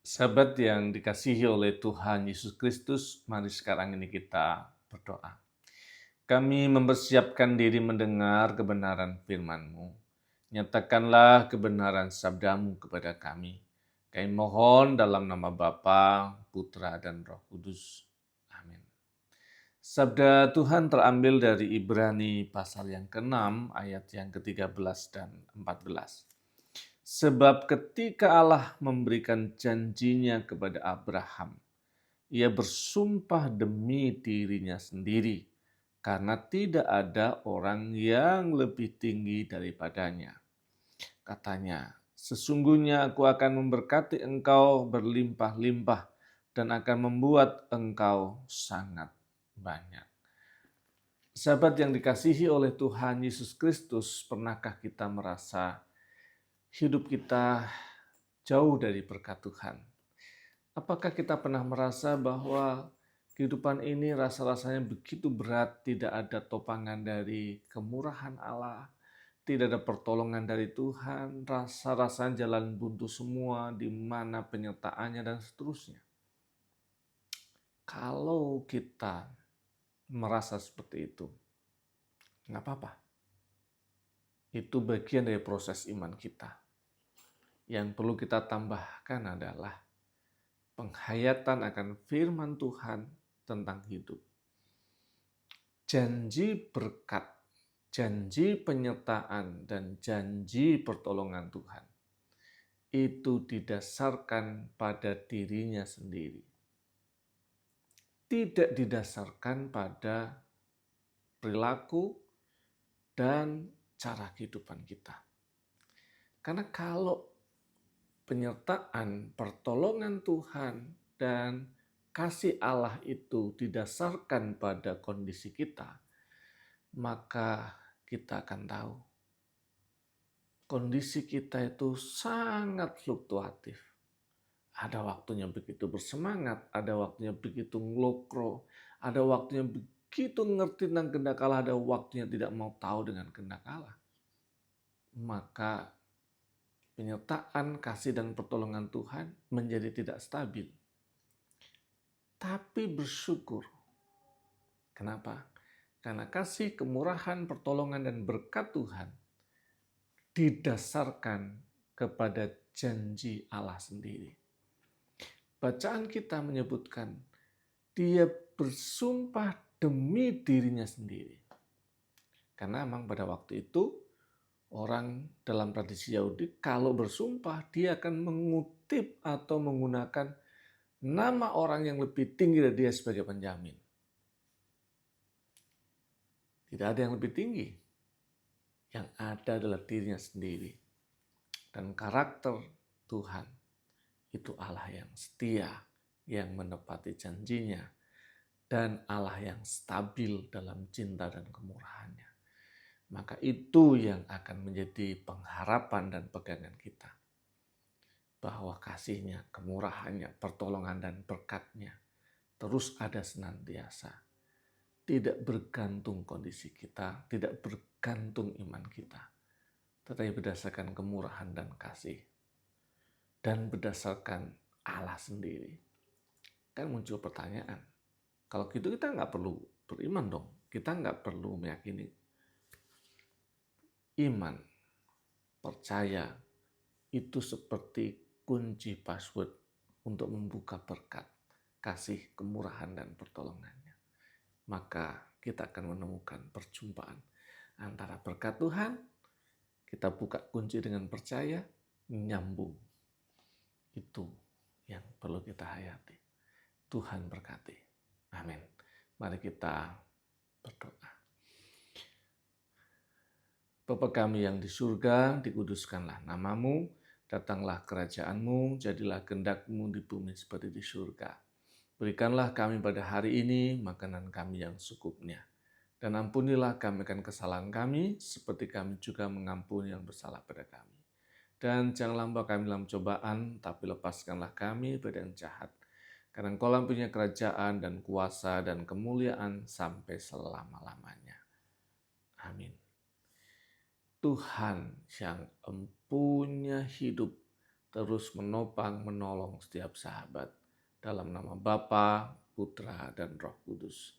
Sahabat yang dikasihi oleh Tuhan Yesus Kristus, mari sekarang ini kita berdoa. Kami mempersiapkan diri mendengar kebenaran firman-Mu. Nyatakanlah kebenaran sabdamu kepada kami. Kami mohon dalam nama Bapa, Putra, dan Roh Kudus. Amin. Sabda Tuhan terambil dari Ibrani pasal yang ke-6 ayat yang ke-13 dan 14. Sebab ketika Allah memberikan janjinya kepada Abraham, ia bersumpah demi dirinya sendiri, karena tidak ada orang yang lebih tinggi daripadanya. Katanya, sesungguhnya aku akan memberkati engkau berlimpah-limpah dan akan membuat engkau sangat banyak. Sahabat yang dikasihi oleh Tuhan Yesus Kristus, pernahkah kita merasa hidup kita jauh dari berkat Tuhan? Apakah kita pernah merasa bahwa kehidupan ini rasa-rasanya begitu berat, tidak ada topangan dari kemurahan Allah, tidak ada pertolongan dari Tuhan, rasa-rasanya jalan buntu semua, di mana penyertaannya dan seterusnya. Kalau kita merasa seperti itu, nggak apa-apa. Itu bagian dari proses iman kita. Yang perlu kita tambahkan adalah penghayatan akan firman Tuhan tentang hidup. Janji berkat, janji penyertaan, dan janji pertolongan Tuhan itu didasarkan pada dirinya sendiri. Tidak didasarkan pada perilaku dan cara kehidupan kita. Karena kalau penyertaan, pertolongan Tuhan, dan kasih Allah itu didasarkan pada kondisi kita, maka kita akan tahu kondisi kita itu sangat fluktuatif. Ada waktunya begitu bersemangat, ada waktunya begitu ngelokro, ada waktunya begitu ngerti tentang kehendak Allah, ada waktunya tidak mau tahu dengan kehendak Allah. Maka penyertaan, kasih, dan pertolongan Tuhan menjadi tidak stabil. Tapi bersyukur. Kenapa? Karena kasih, kemurahan, pertolongan, dan berkat Tuhan didasarkan kepada janji Allah sendiri. Bacaan kita menyebutkan dia bersumpah demi dirinya sendiri. Karena memang pada waktu itu orang dalam tradisi Yahudi kalau bersumpah dia akan mengutip atau menggunakan nama orang yang lebih tinggi dari dia sebagai penjamin. Tidak ada yang lebih tinggi. Yang ada adalah dirinya sendiri. Dan karakter Tuhan itu Allah yang setia, yang menepati janjinya, dan Allah yang stabil dalam cinta dan kemurahannya. Maka itu yang akan menjadi pengharapan dan pegangan kita. Bahwa kasihnya, kemurahannya, pertolongan dan berkatnya terus ada senantiasa. Tidak bergantung kondisi kita, tidak bergantung iman kita. Tetapi berdasarkan kemurahan dan kasih. Dan berdasarkan Allah sendiri. Kan muncul pertanyaan. Kalau gitu kita nggak perlu beriman dong. Kita nggak perlu meyakini. Iman, percaya, itu seperti kunci password untuk membuka berkat, kasih, kemurahan, dan pertolongannya. Maka kita akan menemukan perjumpaan antara berkat Tuhan, kita buka kunci dengan percaya, nyambung. Itu yang perlu kita hayati. Tuhan berkati. Amin. Mari kita berdoa. Bapa kami yang di surga, dikuduskanlah namamu, datanglah kerajaanmu, jadilah kehendak-Mu di bumi seperti di surga. Berikanlah kami pada hari ini makanan kami yang secukupnya. Dan ampunilah kami akan kesalahan kami, seperti kami juga mengampuni yang bersalah pada kami. Dan janganlah membawa kami dalam cobaan, tapi lepaskanlah kami dari yang jahat. Karena Engkau punya kerajaan dan kuasa dan kemuliaan sampai selama-lamanya. Amin. Tuhan yang empunya hidup terus menopang, menolong setiap sahabat. Dalam nama Bapa, Putra, dan Roh Kudus.